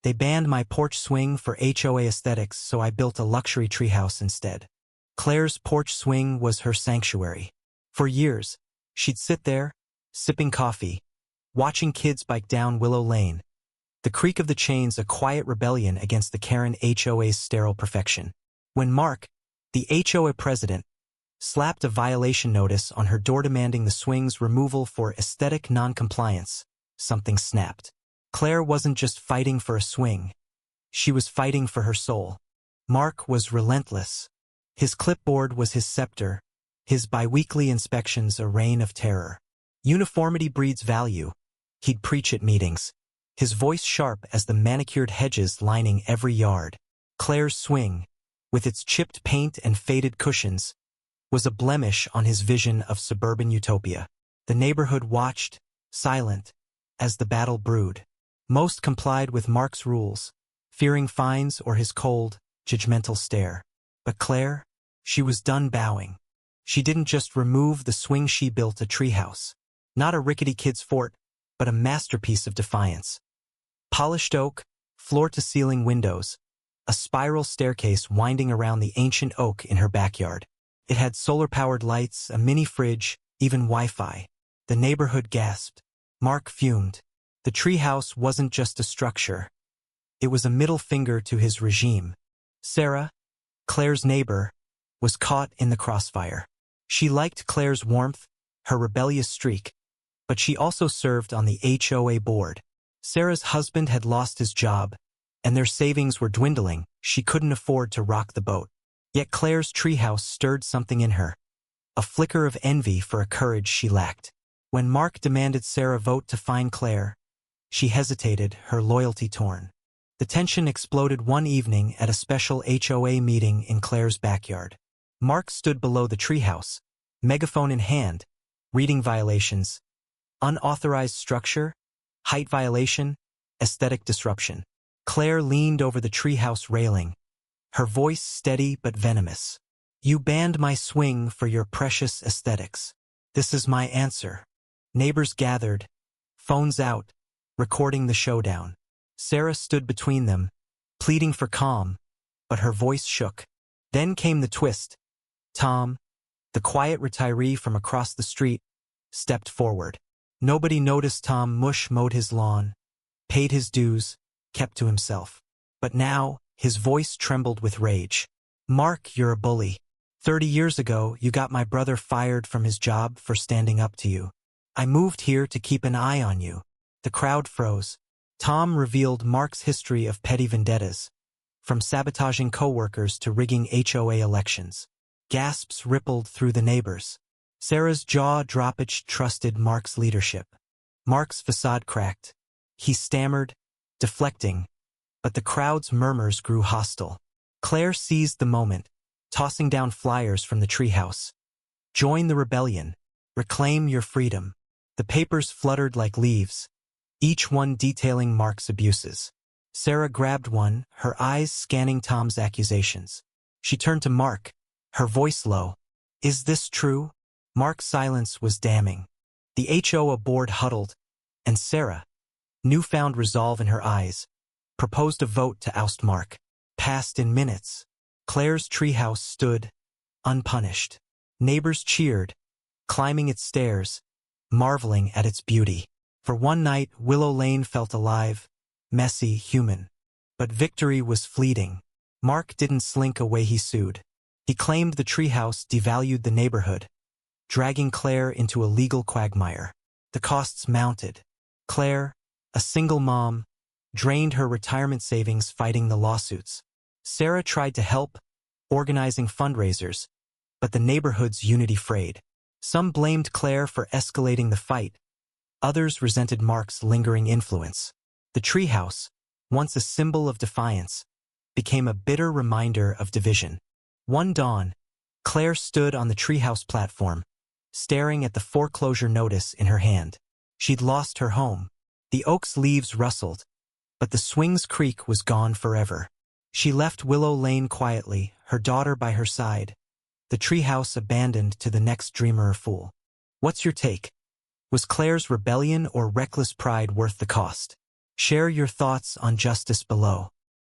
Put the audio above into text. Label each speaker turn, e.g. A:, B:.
A: They banned my porch swing for HOA aesthetics, so I built a luxury treehouse instead. Claire's porch swing was her sanctuary. For years, she'd sit there, sipping coffee, watching kids bike down Willow Lane. The creak of the chains a quiet rebellion against the Karen HOA's sterile perfection. When Mark, the HOA president, slapped a violation notice on her door demanding the swing's removal for aesthetic non-compliance, something snapped. Claire wasn't just fighting for a swing. She was fighting for her soul. Mark was relentless. His clipboard was his scepter, his biweekly inspections a reign of terror. Uniformity breeds value. He'd preach at meetings, his voice sharp as the manicured hedges lining every yard. Claire's swing, with its chipped paint and faded cushions, was a blemish on his vision of suburban utopia. The neighborhood watched, silent, as the battle brewed. Most complied with Mark's rules, fearing fines or his cold, judgmental stare. But Claire, she was done bowing. She didn't just remove the swing, she built a treehouse. Not a rickety kid's fort, but a masterpiece of defiance. Polished oak, floor-to-ceiling windows, a spiral staircase winding around the ancient oak in her backyard. It had solar-powered lights, a mini fridge, even Wi-Fi. The neighborhood gasped. Mark fumed. The treehouse wasn't just a structure. It was a middle finger to his regime. Sarah, Claire's neighbor, was caught in the crossfire. She liked Claire's warmth, her rebellious streak, but she also served on the HOA board. Sarah's husband had lost his job, and their savings were dwindling. She couldn't afford to rock the boat. Yet Claire's treehouse stirred something in her, a flicker of envy for a courage she lacked. When Mark demanded Sarah vote to fine Claire, she hesitated, her loyalty torn. The tension exploded one evening at a special HOA meeting in Claire's backyard. Mark stood below the treehouse, megaphone in hand, reading violations, unauthorized structure, height violation, aesthetic disruption. Claire leaned over the treehouse railing, her voice steady but venomous. You banned my swing for your precious aesthetics. This is my answer. Neighbors gathered, phones out, recording the showdown. Sarah stood between them, pleading for calm, but her voice shook. Then came the twist. Tom, the quiet retiree from across the street, stepped forward. Nobody noticed Tom mowed his lawn, paid his dues, kept to himself. But now, his voice trembled with rage. Mark, you're a bully. 30 years ago, you got my brother fired from his job for standing up to you. I moved here to keep an eye on you. The crowd froze. Tom revealed Mark's history of petty vendettas, from sabotaging coworkers to rigging HOA elections. Gasps rippled through the neighbors. Sarah's jaw dropped. She trusted Mark's leadership. Mark's facade cracked. He stammered, deflecting, but the crowd's murmurs grew hostile. Claire seized the moment, tossing down flyers from the treehouse. Join the rebellion. Reclaim your freedom. The papers fluttered like leaves, each one detailing Mark's abuses. Sarah grabbed one, her eyes scanning Tom's accusations. She turned to Mark, her voice low. Is this true? Mark's silence was damning. The HOA board huddled, and Sarah, newfound resolve in her eyes, proposed a vote to oust Mark. Passed in minutes. Claire's treehouse stood, unpunished. Neighbors cheered, climbing its stairs, marveling at its beauty. For one night, Willow Lane felt alive, messy, human. But victory was fleeting. Mark didn't slink away, he sued. He claimed the treehouse devalued the neighborhood, dragging Claire into a legal quagmire. The costs mounted. Claire, a single mom, drained her retirement savings fighting the lawsuits. Sarah tried to help, organizing fundraisers, but the neighborhood's unity frayed. Some blamed Claire for escalating the fight. Others resented Mark's lingering influence. The treehouse, once a symbol of defiance, became a bitter reminder of division. One dawn, Claire stood on the treehouse platform, staring at the foreclosure notice in her hand. She'd lost her home. The oak's leaves rustled, but the swing's creak was gone forever. She left Willow Lane quietly, her daughter by her side, the treehouse abandoned to the next dreamer or fool. What's your take? Was Claire's rebellion or reckless pride worth the cost? Share your thoughts on justice below.